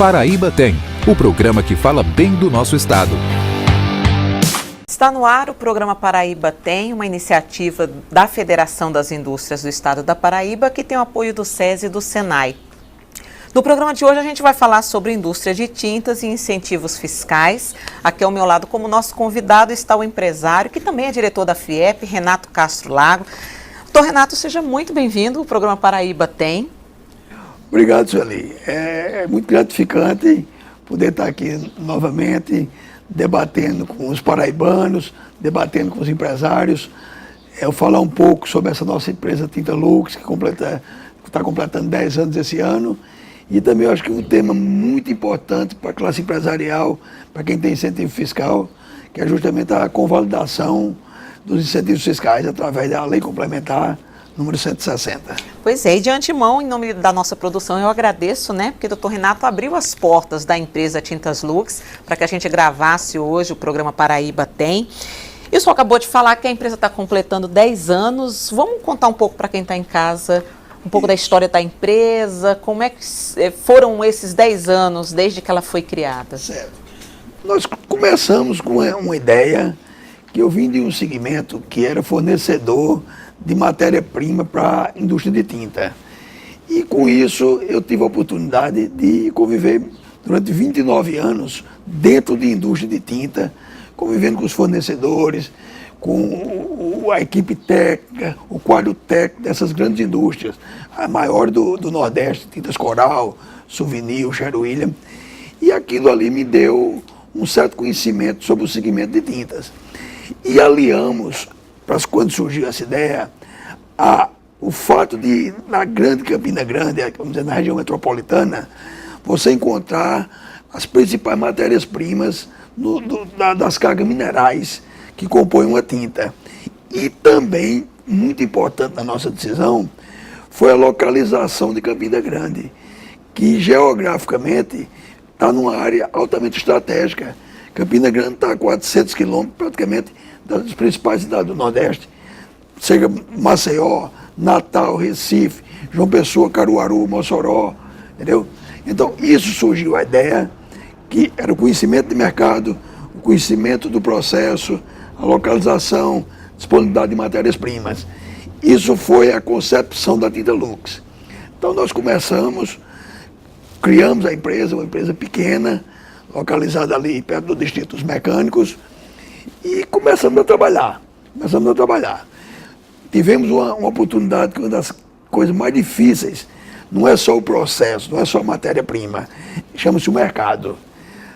Paraíba Tem, o programa que fala bem do nosso estado. Está no ar o programa Paraíba Tem, uma iniciativa da Federação das Indústrias do Estado da Paraíba, que tem o apoio do SESI e do SENAI. No programa de hoje a gente vai falar sobre indústria de tintas e incentivos fiscais. Aqui ao meu lado, como nosso convidado, está o empresário, que também é diretor da FIEP, Renato Castro Lago. Doutor Renato, seja muito bem-vindo. O programa Paraíba Tem. Obrigado, Sueli. É muito gratificante poder estar aqui novamente, debatendo com os paraibanos, debatendo com os empresários. Eu falar um pouco sobre essa nossa empresa Tinta Lux, que está completando 10 anos esse ano. E também eu acho que um tema muito importante para a classe empresarial, para quem tem incentivo fiscal, que é justamente a convalidação dos incentivos fiscais através da Lei Complementar número 160. Pois é, e de antemão, em nome da nossa produção, eu agradeço, porque o doutor Renato abriu as portas da empresa Tintas Lux para que a gente gravasse hoje o programa Paraíba Tem. E o senhor acabou de falar que a empresa está completando 10 anos. Vamos contar um pouco para quem está em casa, um pouco da história da empresa, como é que foram esses 10 anos desde que ela foi criada? Certo. Nós começamos com uma ideia que eu vim de um segmento que era fornecedor de matéria-prima para a indústria de tinta. E com isso eu tive a oportunidade de conviver durante 29 anos dentro de indústria de tinta, convivendo com os fornecedores, com a equipe técnica, o quadro técnico dessas grandes indústrias, a maior do Nordeste, Tintas Coral, Souvenir, Sherwin-Williams. E aquilo ali me deu um certo conhecimento sobre o segmento de tintas. E aliamos, quando surgiu essa ideia, o fato de, na grande Campina Grande, vamos dizer, na região metropolitana, você encontrar as principais matérias-primas das cargas minerais que compõem uma tinta. E também, muito importante na nossa decisão, foi a localização de Campina Grande, que geograficamente está numa área altamente estratégica. Campina Grande está a 400 quilômetros praticamente das principais cidades do Nordeste. Chega Maceió, Natal, Recife, João Pessoa, Caruaru, Mossoró, entendeu? Então, isso surgiu a ideia, que era o conhecimento de mercado, o conhecimento do processo, a localização, disponibilidade de matérias-primas. Isso foi a concepção da Tinta Lux. Então, nós criamos a empresa, uma empresa pequena, localizada ali perto do Distrito dos Mecânicos, e começamos a trabalhar. Tivemos uma oportunidade que uma das coisas mais difíceis não é só o processo, não é só a matéria-prima, chama-se o mercado.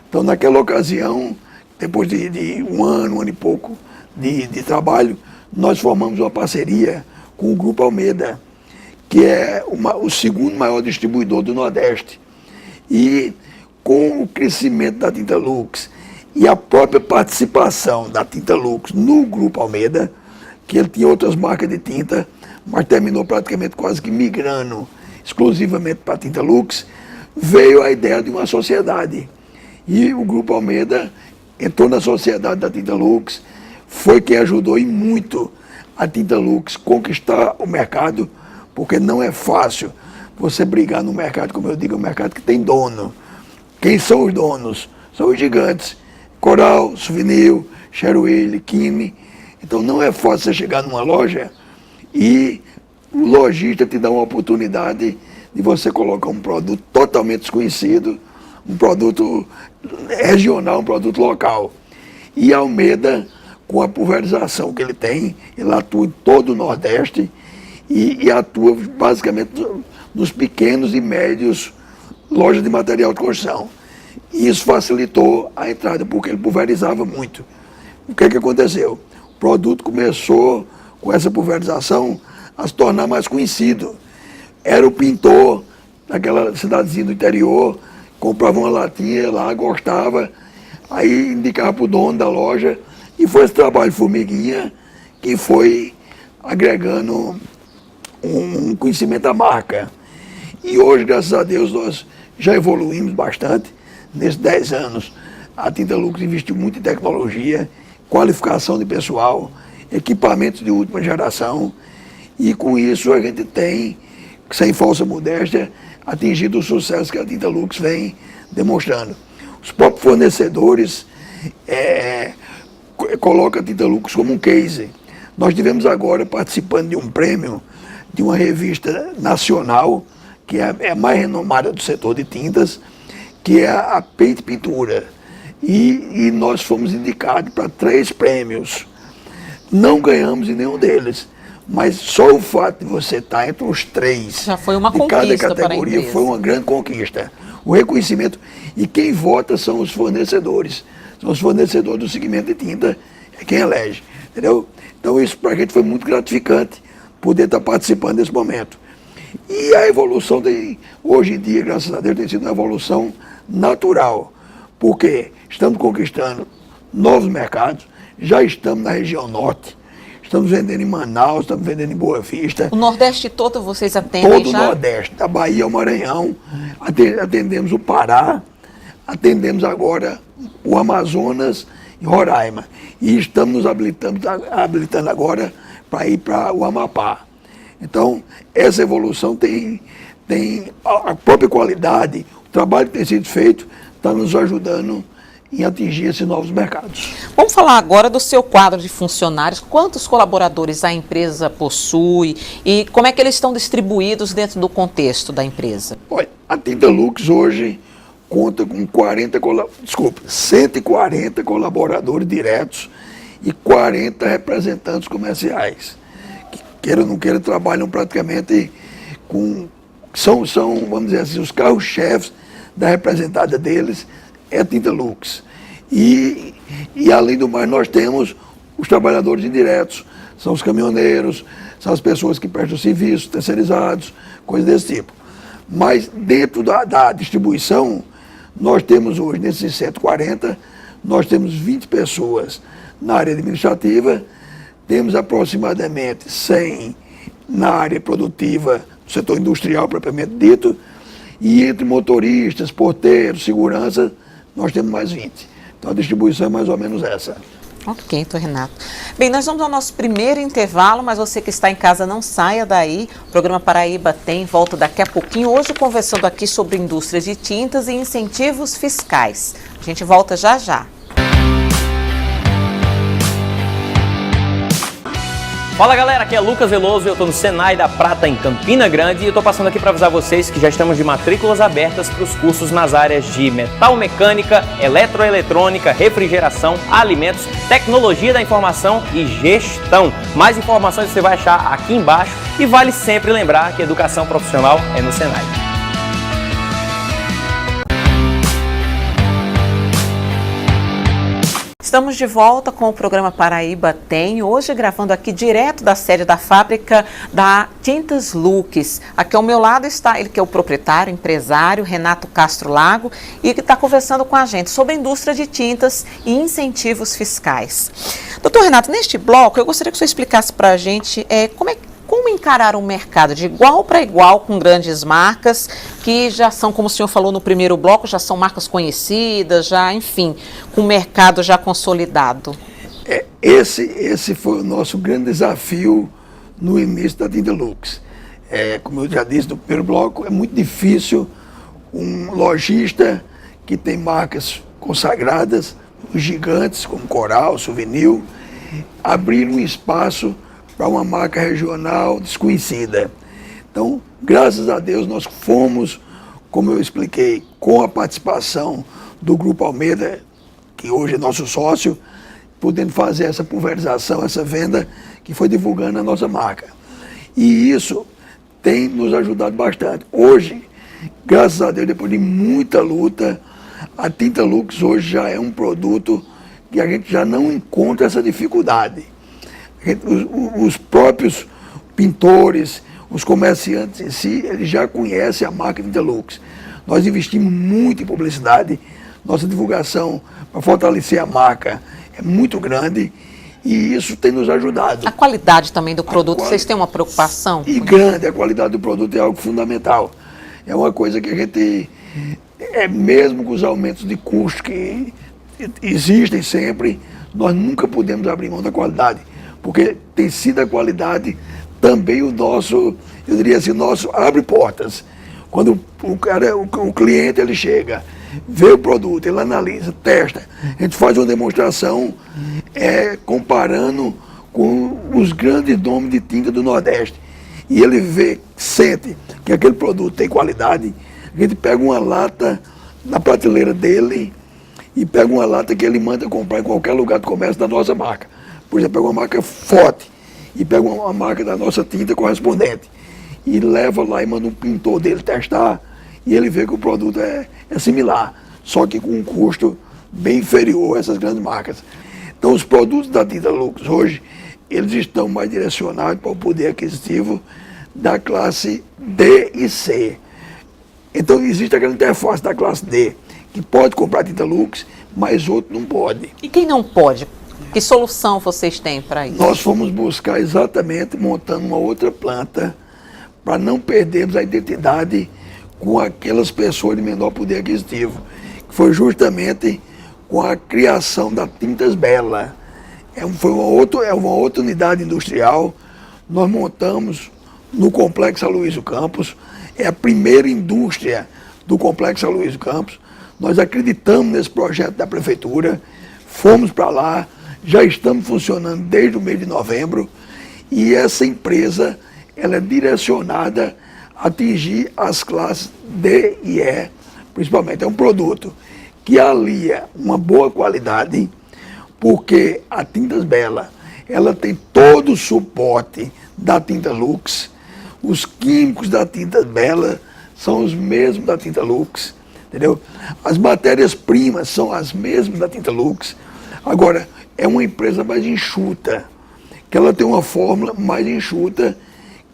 Então, naquela ocasião, depois de um ano e pouco de trabalho, nós formamos uma parceria com o Grupo Almeda, que é o segundo maior distribuidor do Nordeste. E com o crescimento da Tinta Lux e a própria participação da Tinta Lux no Grupo Almeda, que ele tinha outras marcas de tinta, mas terminou praticamente quase que migrando exclusivamente para a Tinta Lux, veio a ideia de uma sociedade. E o Grupo Almeda entrou na sociedade da Tinta Lux, foi quem ajudou e muito a Tinta Lux conquistar o mercado, porque não é fácil você brigar no mercado, como eu digo, é um mercado que tem dono. Quem são os donos? São os gigantes. Coral, Souvenir, Sherwin-Williams, Kimi. Então não é fácil você chegar numa loja e o lojista te dá uma oportunidade de você colocar um produto totalmente desconhecido, um produto regional, um produto local. E Almeda, com a pulverização que ele tem, ele atua em todo o Nordeste e atua basicamente nos pequenos e médios lojas de material de construção. E isso facilitou a entrada, porque ele pulverizava muito. O que aconteceu? O produto começou, com essa pulverização, a se tornar mais conhecido. Era o pintor daquela cidadezinha do interior, comprava uma latinha lá, gostava, aí indicava para o dono da loja, e foi esse trabalho formiguinha que foi agregando um conhecimento da marca. E hoje, graças a Deus, nós já evoluímos bastante. Nesses 10 anos, a Tinta Lux investiu muito em tecnologia, qualificação de pessoal, equipamentos de última geração, e com isso a gente tem, sem falsa modéstia, atingido o sucesso que a Tinta Lux vem demonstrando. Os próprios fornecedores colocam a Tinta Lux como um case. Nós tivemos agora participando de um prêmio de uma revista nacional, que é a mais renomada do setor de tintas, que é a Paint Pintura. E nós fomos indicados para 3 prêmios. Não ganhamos em nenhum deles, mas só o fato de você estar entre os 3 já foi uma de conquista cada categoria para a foi uma grande conquista. O reconhecimento, e quem vota são os fornecedores. São os fornecedores do segmento de tinta, é quem elege, entendeu? Então isso para a gente foi muito gratificante, poder estar participando desse momento. E a evolução hoje em dia, graças a Deus, tem sido uma evolução natural, porque estamos conquistando novos mercados, já estamos na região norte, estamos vendendo em Manaus, estamos vendendo em Boa Vista. O Nordeste todo vocês atendem todo já? o Nordeste, da Bahia ao Maranhão, atendemos o Pará, atendemos agora o Amazonas e Roraima. E estamos nos habilitando agora para ir para o Amapá. Então, essa evolução tem a própria qualidade, o trabalho que tem sido feito está nos ajudando em atingir esses novos mercados. Vamos falar agora do seu quadro de funcionários. Quantos colaboradores a empresa possui e como é que eles estão distribuídos dentro do contexto da empresa? Olha, a Tinta Lux hoje conta com 140 colaboradores diretos e 40 representantes comerciais. Que queira ou não queira, trabalham praticamente com... São, vamos dizer assim, os carros-chefes da representada deles é a Tinta Lux. E além do mais, nós temos os trabalhadores indiretos, são os caminhoneiros, são as pessoas que prestam serviços terceirizados, coisas desse tipo. Mas dentro da distribuição, nós temos hoje, nesses 140, nós temos 20 pessoas na área administrativa, temos aproximadamente 100 na área produtiva, do setor industrial propriamente dito, e entre motoristas, porteiros, segurança, nós temos mais 20. Então a distribuição é mais ou menos essa. Ok, então, Renato. Bem, nós vamos ao nosso primeiro intervalo, mas você que está em casa não saia daí. O programa Paraíba Tem volta daqui a pouquinho. Hoje conversando aqui sobre indústrias de tintas e incentivos fiscais. A gente volta já já. Fala galera, aqui é Lucas Veloso e eu estou no Senai da Prata em Campina Grande e eu estou passando aqui para avisar vocês que já estamos de matrículas abertas para os cursos nas áreas de metal mecânica, eletroeletrônica, refrigeração, alimentos, tecnologia da informação e gestão. Mais informações você vai achar aqui embaixo e vale sempre lembrar que educação profissional é no Senai. Estamos de volta com o programa Paraíba Tem, hoje gravando aqui direto da sede da fábrica da Tintas Lux. Aqui ao meu lado está ele que é o proprietário, empresário, Renato Castro Lago, e que está conversando com a gente sobre a indústria de tintas e incentivos fiscais. Doutor Renato, neste bloco eu gostaria que você explicasse para a gente como encarar um mercado de igual para igual com grandes marcas que já são, como o senhor falou no primeiro bloco, já são marcas conhecidas, já, enfim, com o mercado já consolidado? Esse foi o nosso grande desafio no início da Tinta Lux. Como eu já disse no primeiro bloco, é muito difícil um lojista que tem marcas consagradas, os gigantes como Coral, Souvenir, abrir um espaço para uma marca regional desconhecida. Então, graças a Deus, nós fomos, como eu expliquei, com a participação do Grupo Almeida, que hoje é nosso sócio, podendo fazer essa pulverização, essa venda, que foi divulgando a nossa marca. E isso tem nos ajudado bastante. Hoje, graças a Deus, depois de muita luta, a Tinta Lux hoje já é um produto que a gente já não encontra essa dificuldade. Os próprios pintores, os comerciantes em si, eles já conhecem a marca Tinta Lux. Nós investimos muito em publicidade, nossa divulgação para fortalecer a marca é muito grande e isso tem nos ajudado. A qualidade também do produto, vocês têm uma preocupação? E grande, a qualidade do produto é algo fundamental. É uma coisa que a gente, mesmo com os aumentos de custo que existem sempre, nós nunca podemos abrir mão da qualidade. Porque tem sido a qualidade também o nosso, eu diria assim, nosso abre portas. Quando o cliente ele chega, vê o produto, ele analisa, testa. A gente faz uma demonstração comparando com os grandes nomes de tinta do Nordeste. E ele vê, sente que aquele produto tem qualidade. A gente pega uma lata na prateleira dele e pega uma lata que ele manda comprar em qualquer lugar do comércio da nossa marca. Por exemplo, pega uma marca forte e pega uma marca da nossa tinta correspondente e leva lá e manda um pintor dele testar e ele vê que o produto é similar, só que com um custo bem inferior a essas grandes marcas. Então os produtos da Tinta Lux hoje, eles estão mais direcionados para o poder aquisitivo da classe D e C. Então existe aquela interface da classe D, que pode comprar Tinta Lux, mas outro não pode. E quem não pode? Que solução vocês têm para isso? Nós fomos buscar exatamente montando uma outra planta para não perdermos a identidade com aquelas pessoas de menor poder aquisitivo, que foi justamente com a criação da Tintas Bela. Foi uma outra unidade industrial. Nós montamos no Complexo Aloysio Campos, é a primeira indústria do Complexo Aloysio Campos. Nós acreditamos nesse projeto da prefeitura, fomos para lá, já estamos funcionando desde o mês de novembro, e essa empresa ela é direcionada a atingir as classes D e E, principalmente. É um produto que alia uma boa qualidade, porque a Tintas Bela ela tem todo o suporte da Tinta Lux. Os químicos da Tintas Bela são os mesmos da Tinta Lux, entendeu? As matérias-primas são as mesmas da Tinta Lux. Agora, é uma empresa mais enxuta, que ela tem uma fórmula mais enxuta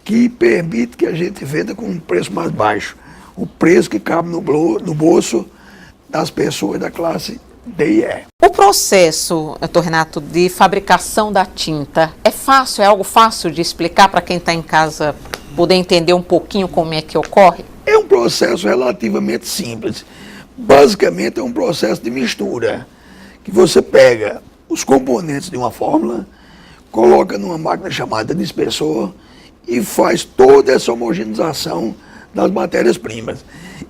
que permite que a gente venda com um preço mais baixo. O preço que cabe no bolso das pessoas da classe D e E. O processo, doutor Renato, de fabricação da tinta é fácil? É algo fácil de explicar para quem está em casa poder entender um pouquinho como é que ocorre? É um processo relativamente simples. Basicamente é um processo de mistura, que você pega os componentes de uma fórmula, coloca numa máquina chamada dispersor e faz toda essa homogeneização das matérias-primas.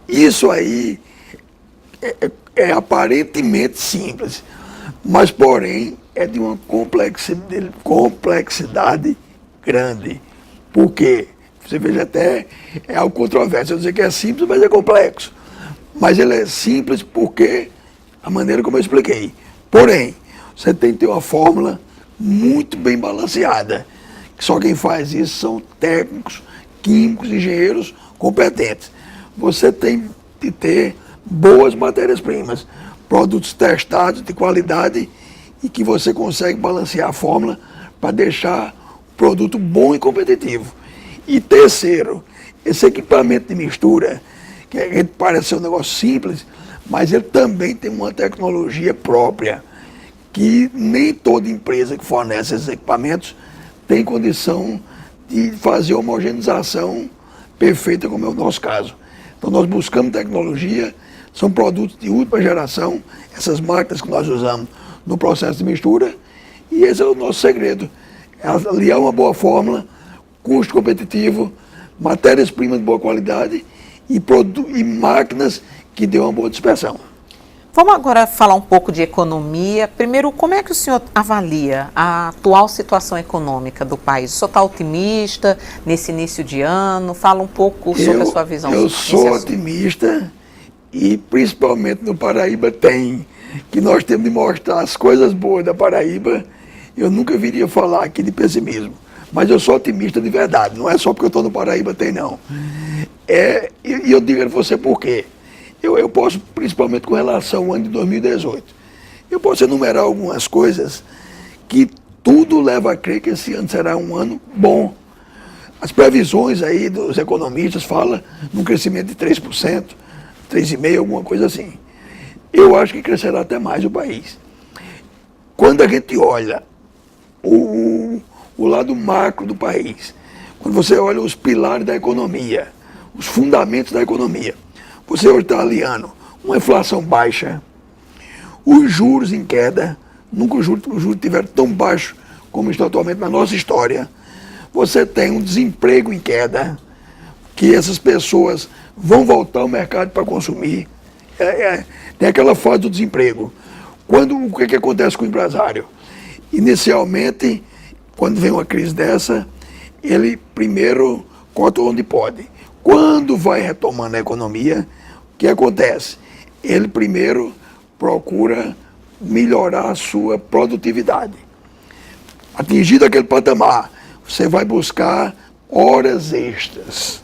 Isso aí é aparentemente simples, mas porém é de uma complexidade grande. Por quê? Você veja, até é algo controverso. Eu dizer que é simples, mas é complexo. Mas ele é simples porque a maneira como eu expliquei. Porém, você tem que ter uma fórmula muito bem balanceada. Só quem faz isso são técnicos, químicos, engenheiros competentes. Você tem que ter boas matérias-primas, produtos testados de qualidade e que você consegue balancear a fórmula para deixar o produto bom e competitivo. E terceiro, esse equipamento de mistura, que a gente parece ser um negócio simples, mas ele também tem uma tecnologia própria, que nem toda empresa que fornece esses equipamentos tem condição de fazer uma homogeneização perfeita, como é o nosso caso. Então nós buscamos tecnologia, são produtos de última geração, essas máquinas que nós usamos no processo de mistura, e esse é o nosso segredo, é aliar uma boa fórmula, custo competitivo, matérias-primas de boa qualidade e máquinas que dêem uma boa dispersão. Vamos agora falar um pouco de economia. Primeiro, como é que o senhor avalia a atual situação econômica do país? O senhor está otimista nesse início de ano? Fala um pouco sobre a sua visão. Eu sou otimista e principalmente no Paraíba que nós temos de mostrar as coisas boas da Paraíba. Eu nunca viria falar aqui de pessimismo, mas eu sou otimista de verdade, não é só porque eu estou no Paraíba, não. E eu digo a você por quê. Eu posso, principalmente com relação ao ano de 2018, eu posso enumerar algumas coisas que tudo leva a crer que esse ano será um ano bom. As previsões aí dos economistas falam num crescimento de 3%, 3,5%, alguma coisa assim. Eu acho que crescerá até mais o país. Quando a gente olha o lado macro do país, quando você olha os pilares da economia, os fundamentos da economia, você hoje está aliando uma inflação baixa, os juros em queda, nunca os juros estiveram tão baixos como estão atualmente na nossa história. Você tem um desemprego em queda, que essas pessoas vão voltar ao mercado para consumir. Tem aquela fase do desemprego. O que acontece com o empresário? Inicialmente, quando vem uma crise dessa, ele primeiro corta onde pode. Quando vai retomando a economia, o que acontece? Ele primeiro procura melhorar a sua produtividade. Atingido aquele patamar, você vai buscar horas extras.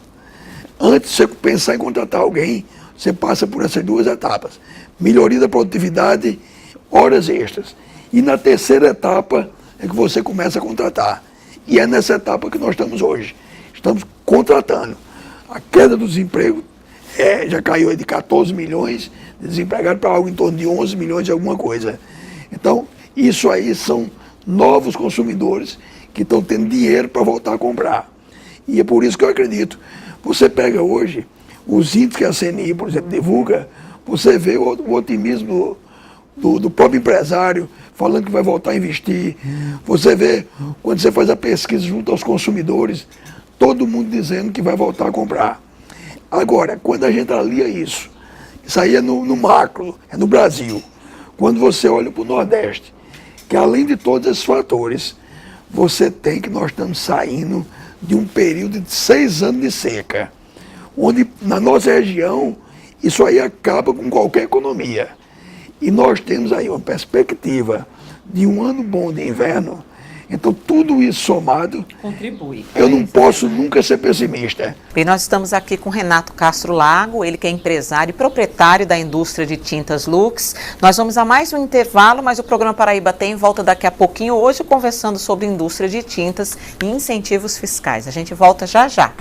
Antes de você pensar em contratar alguém, você passa por essas duas etapas. Melhoria da produtividade, horas extras. E na terceira etapa é que você começa a contratar. E é nessa etapa que nós estamos hoje. Estamos contratando. A queda do desemprego já caiu de 14 milhões de desempregados para algo em torno de 11 milhões de alguma coisa. Então, isso aí são novos consumidores que estão tendo dinheiro para voltar a comprar. E é por isso que eu acredito. Você pega hoje os índices que a CNI, por exemplo, divulga, você vê o otimismo do próprio empresário falando que vai voltar a investir. Você vê, quando você faz a pesquisa junto aos consumidores, todo mundo dizendo que vai voltar a comprar. Agora, quando a gente alia isso aí é no macro, é no Brasil. Quando você olha para o Nordeste, que além de todos esses fatores, você tem que nós estamos saindo de um período de 6 anos de seca, onde na nossa região isso aí acaba com qualquer economia. E nós temos aí uma perspectiva de um ano bom de inverno. Então, tudo isso somado, contribui. Eu não posso nunca ser pessimista. E nós estamos aqui com Renato Castro Lago, ele que é empresário e proprietário da indústria de tintas Lux. Nós vamos a mais um intervalo, mas o programa Paraíba Tem volta daqui a pouquinho, hoje conversando sobre indústria de tintas e incentivos fiscais. A gente volta já já.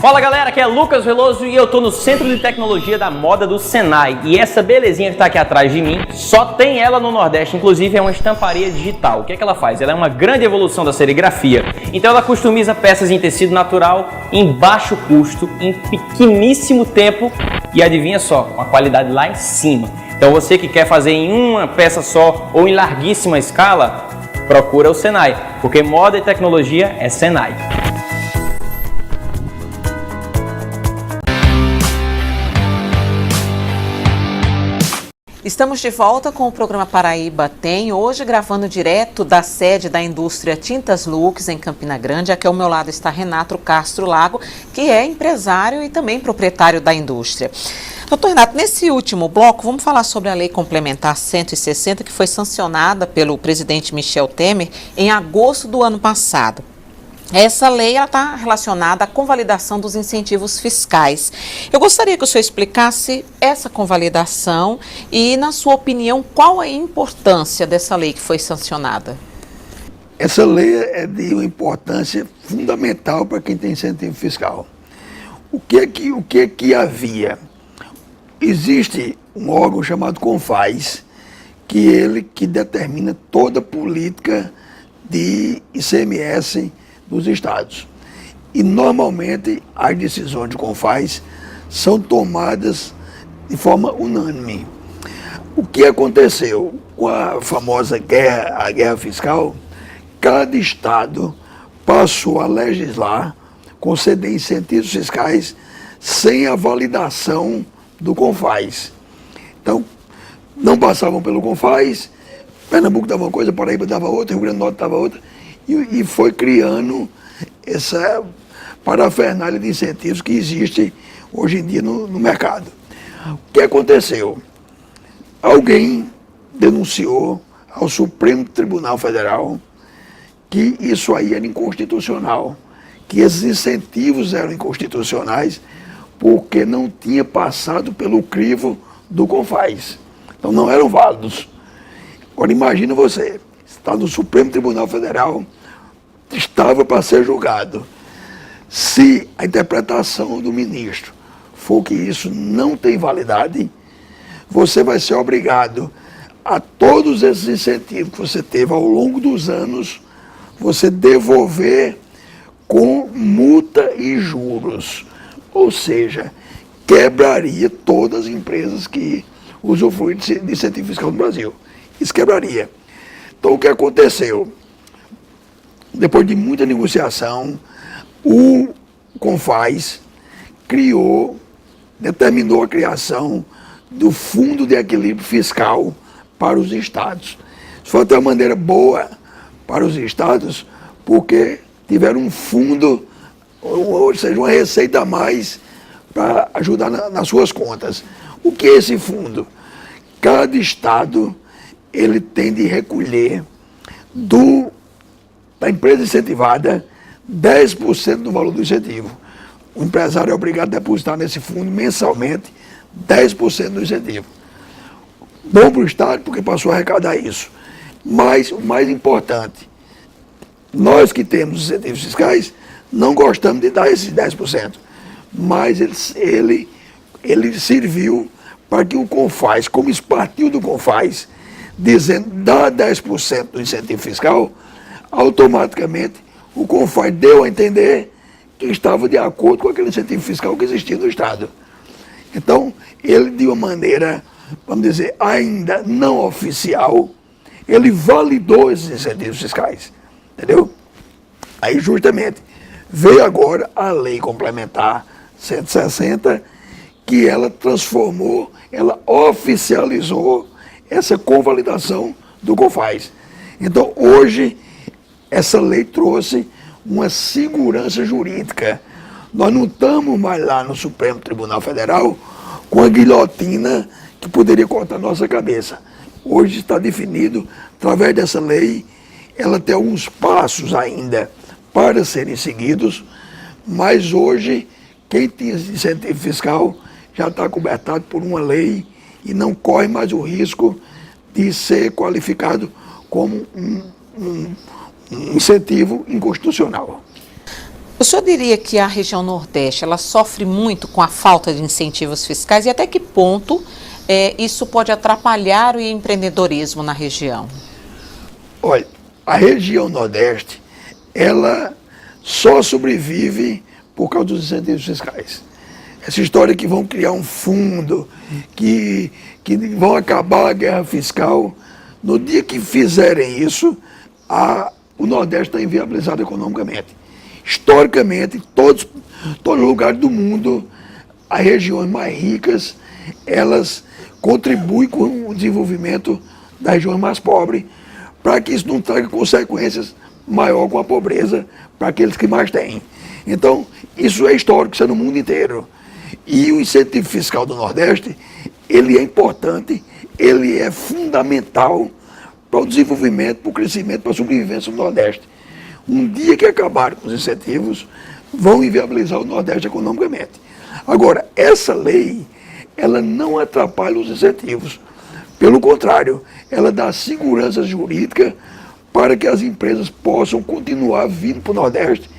Fala galera, aqui é Lucas Veloso e eu tô no Centro de Tecnologia da Moda do Senai. E essa belezinha que tá aqui atrás de mim, só tem ela no Nordeste, inclusive é uma estamparia digital. O que é que ela faz? Ela é uma grande evolução da serigrafia. Então ela customiza peças em tecido natural, em baixo custo, em pequeníssimo tempo e adivinha só, com a qualidade lá em cima. Então você que quer fazer em uma peça só ou em larguíssima escala, procura o Senai, porque moda e tecnologia é Senai. Estamos de volta com o programa Paraíba Tem, hoje gravando direto da sede da indústria Tintas Lux em Campina Grande. Aqui ao meu lado está Renato Castro Lago, que é empresário e também proprietário da indústria. Doutor Renato, nesse último bloco, vamos falar sobre a Lei Complementar 160, que foi sancionada pelo presidente Michel Temer em agosto do ano passado. Essa lei está relacionada à convalidação dos incentivos fiscais. Eu gostaria que o senhor explicasse essa convalidação e, na sua opinião, qual a importância dessa lei que foi sancionada? Essa lei é de uma importância fundamental para quem tem incentivo fiscal. O que havia? Existe um órgão chamado CONFAZ, que determina toda a política de ICMS dos estados. E normalmente as decisões de CONFAZ são tomadas de forma unânime. O que aconteceu com a famosa guerra fiscal? Cada estado passou a legislar, conceder incentivos fiscais sem a validação do CONFAZ. Então, não passavam pelo CONFAZ, Pernambuco dava uma coisa, Paraíba dava outra, Rio Grande do Norte dava outra, e foi criando essa parafernália de incentivos que existe hoje em dia no mercado. O que aconteceu? Alguém denunciou ao Supremo Tribunal Federal que isso aí era inconstitucional, que esses incentivos eram inconstitucionais porque não tinha passado pelo crivo do CONFAZ. Então não eram válidos. Agora imagina você, está no Supremo Tribunal Federal, estava para ser julgado. Se a interpretação do ministro for que isso não tem validade, você vai ser obrigado a todos esses incentivos que você teve ao longo dos anos, você devolver com multa e juros. Ou seja, quebraria todas as empresas que usufruem de incentivo fiscal no Brasil. Isso quebraria. Então, o que aconteceu? depois de muita negociação, o CONFAZ determinou a criação do Fundo de Equilíbrio Fiscal para os estados. Isso foi até uma maneira boa para os estados, porque tiveram um fundo, ou seja, uma receita a mais para ajudar nas suas contas. O que é esse fundo? Cada estado ele tem de recolher da empresa incentivada 10% do valor do incentivo. O empresário é obrigado a depositar nesse fundo mensalmente 10% do incentivo. Bom para o estado, porque passou a arrecadar isso. Mas o mais importante, nós que temos incentivos fiscais, não gostamos de dar esses 10%. Mas ele serviu para que o CONFAZ, como isso partiu do CONFAZ, dizendo dá 10% do incentivo fiscal, automaticamente o CONFAZ deu a entender que estava de acordo com aquele incentivo fiscal que existia no Estado. Então, ele, de uma maneira, vamos dizer, ainda não oficial, ele validou esses incentivos fiscais, entendeu? Aí, justamente, veio agora a Lei Complementar 160, que ela transformou, ela oficializou essa convalidação do CONFAZ. Então, hoje, essa lei trouxe uma segurança jurídica. Nós não estamos mais lá no Supremo Tribunal Federal com a guilhotina que poderia cortar nossa cabeça. Hoje está definido, através dessa lei, ela tem alguns passos ainda para serem seguidos, mas hoje, quem tinha incentivo fiscal já está cobertado por uma lei e não corre mais o risco de ser qualificado como um incentivo inconstitucional. O senhor diria que a região Nordeste ela sofre muito com a falta de incentivos fiscais e até que ponto isso pode atrapalhar o empreendedorismo na região? Olha, a região Nordeste, ela só sobrevive por causa dos incentivos fiscais. Essa história que vão criar um fundo, que vão acabar a guerra fiscal, no dia que fizerem isso, o Nordeste está inviabilizado economicamente. Historicamente, todos os lugares do mundo, as regiões mais ricas, elas contribuem com o desenvolvimento das regiões mais pobres, para que isso não traga consequências maiores com a pobreza para aqueles que mais têm. Então, isso é histórico, isso é no mundo inteiro. E o incentivo fiscal do Nordeste, ele é importante, ele é fundamental para o desenvolvimento, para o crescimento, para a sobrevivência do Nordeste. Um dia que acabarem com os incentivos, vão inviabilizar o Nordeste economicamente. Agora, essa lei, ela não atrapalha os incentivos. Pelo contrário, ela dá segurança jurídica para que as empresas possam continuar vindo para o Nordeste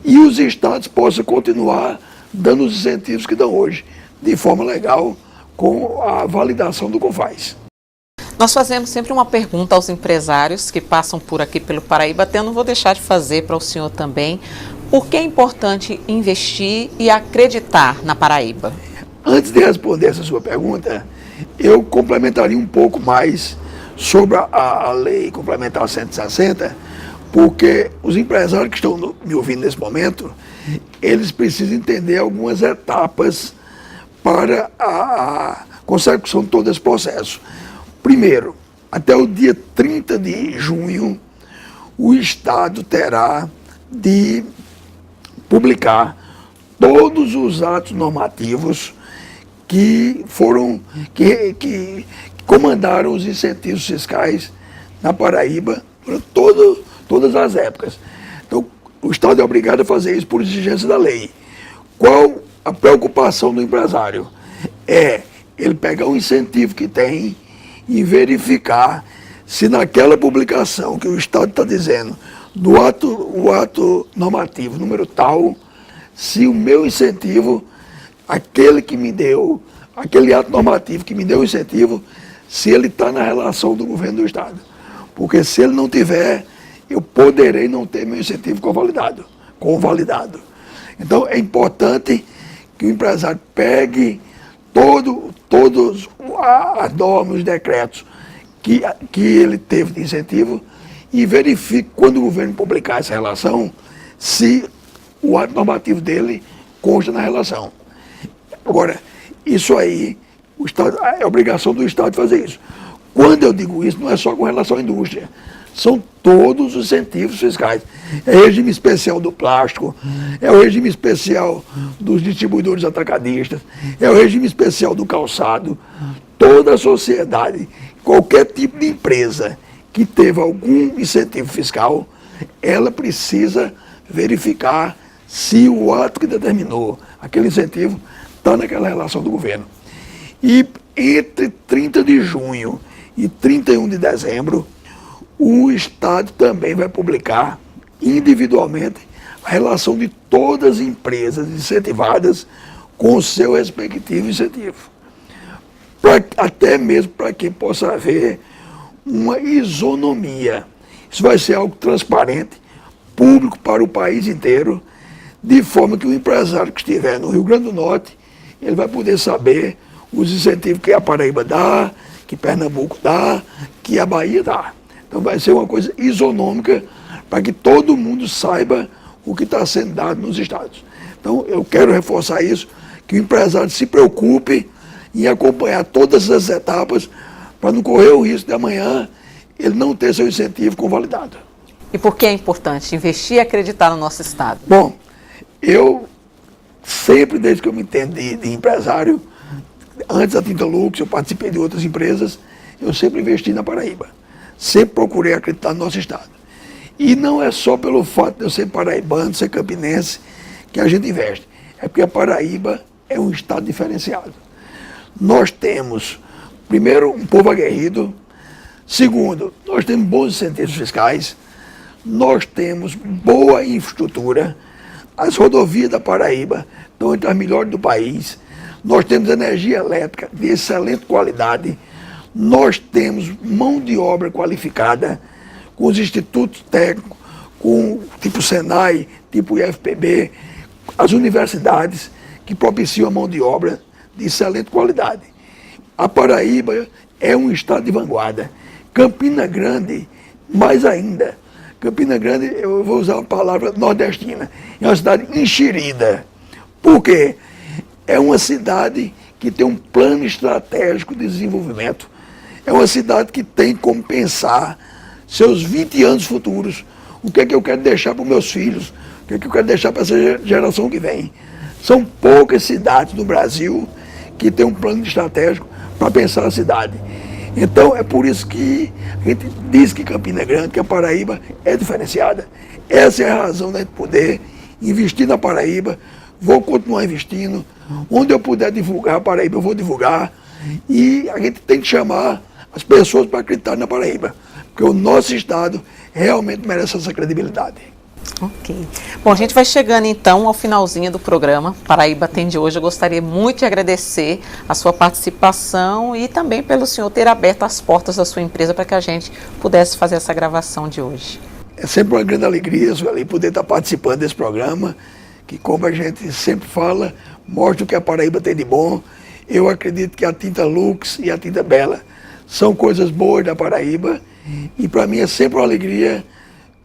e os estados possam continuar dando os incentivos que dão hoje, de forma legal, com a validação do CONFAZ. Nós fazemos sempre uma pergunta aos empresários que passam por aqui pelo Paraíba, até eu não vou deixar de fazer para o senhor também. Por que é importante investir e acreditar na Paraíba? Antes de responder essa sua pergunta, eu complementaria um pouco mais sobre a Lei Complementar 160, porque os empresários que estão me ouvindo nesse momento, eles precisam entender algumas etapas para a consecução de todo esse processo. Primeiro, até o dia 30 de junho, o Estado terá de publicar todos os atos normativos que comandaram os incentivos fiscais na Paraíba durante todas as épocas. Então, o Estado é obrigado a fazer isso por exigência da lei. Qual a preocupação do empresário? É ele pegar o incentivo que tem e verificar se naquela publicação que o Estado está dizendo, o ato normativo número tal, se o meu incentivo, aquele que me deu, aquele ato normativo que me deu o incentivo, se ele está na relação do governo do Estado. Porque se ele não tiver, eu poderei não ter meu incentivo convalidado. Então é importante que o empresário pegue todos as normas, os decretos que ele teve de incentivo e verifique, quando o governo publicar essa relação, se o ato normativo dele consta na relação. Agora, isso aí, o Estado, é obrigação do Estado fazer isso. Quando eu digo isso, não é só com relação à indústria, são todos os incentivos fiscais. É o regime especial do plástico, é o regime especial dos distribuidores atacadistas, é o regime especial do calçado. Toda a sociedade, qualquer tipo de empresa que teve algum incentivo fiscal, ela precisa verificar se o ato que determinou aquele incentivo está naquela relação do governo. E entre 30 de junho e 31 de dezembro, o Estado também vai publicar individualmente a relação de todas as empresas incentivadas com o seu respectivo incentivo. Até mesmo para que possa haver uma isonomia. Isso vai ser algo transparente, público para o país inteiro, de forma que o empresário que estiver no Rio Grande do Norte, ele vai poder saber os incentivos que a Paraíba dá, que Pernambuco dá, que a Bahia dá. Então vai ser uma coisa isonômica para que todo mundo saiba o que está sendo dado nos estados. Então eu quero reforçar isso, que o empresário se preocupe em acompanhar todas as etapas para não correr o risco de amanhã ele não ter seu incentivo convalidado. E por que é importante investir e acreditar no nosso estado? Bom, eu sempre, desde que eu me entendi de empresário, antes da Tinta Lux, eu participei de outras empresas, eu sempre investi na Paraíba. Sempre procurei acreditar no nosso estado. E não é só pelo fato de eu ser paraibano, ser campinense, que a gente investe. É porque a Paraíba é um estado diferenciado. Nós temos, primeiro, um povo aguerrido. Segundo, nós temos bons incentivos fiscais. Nós temos boa infraestrutura. As rodovias da Paraíba estão entre as melhores do país. Nós temos energia elétrica de excelente qualidade. Nós temos mão de obra qualificada, com os institutos técnicos, com tipo Senai, tipo IFPB, as universidades que propiciam a mão de obra de excelente qualidade. A Paraíba é um estado de vanguarda. Campina Grande, mais ainda. Campina Grande, eu vou usar a palavra nordestina, é uma cidade enxerida. Por quê? É uma cidade que tem um plano estratégico de desenvolvimento. É uma cidade que tem como pensar seus 20 anos futuros. O que é que eu quero deixar para os meus filhos? O que é que eu quero deixar para essa geração que vem? São poucas cidades no Brasil que têm um plano estratégico para pensar a cidade. Então, é por isso que a gente diz que Campina Grande, que a Paraíba é diferenciada. Essa é a razão de poder investir na Paraíba. Vou continuar investindo. Onde eu puder divulgar a Paraíba, eu vou divulgar. E a gente tem que chamar as pessoas para acreditar na Paraíba. Porque o nosso estado realmente merece essa credibilidade. Ok. Bom, a gente vai chegando então ao finalzinho do programa Paraíba Tem de hoje. Eu gostaria muito de agradecer a sua participação e também pelo senhor ter aberto as portas da sua empresa para que a gente pudesse fazer essa gravação de hoje. É sempre uma grande alegria, Sueli, poder estar participando desse programa, que, como a gente sempre fala, mostra o que a Paraíba tem de bom. Eu acredito que a Tinta Lux e a Tinta Bela são coisas boas da Paraíba, e para mim é sempre uma alegria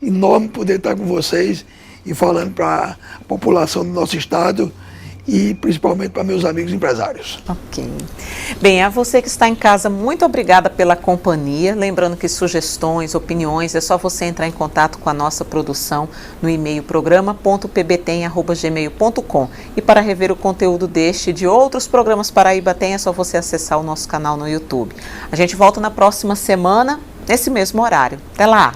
enorme poder estar com vocês e falando para a população do nosso estado e principalmente para meus amigos empresários. Ok. Bem, a você que está em casa, muito obrigada pela companhia. Lembrando que sugestões, opiniões, é só você entrar em contato com a nossa produção no e-mail programa.pbtem@gmail.com. E para rever o conteúdo deste e de outros programas Paraíba Tem, é só você acessar o nosso canal no YouTube. A gente volta na próxima semana, nesse mesmo horário. Até lá!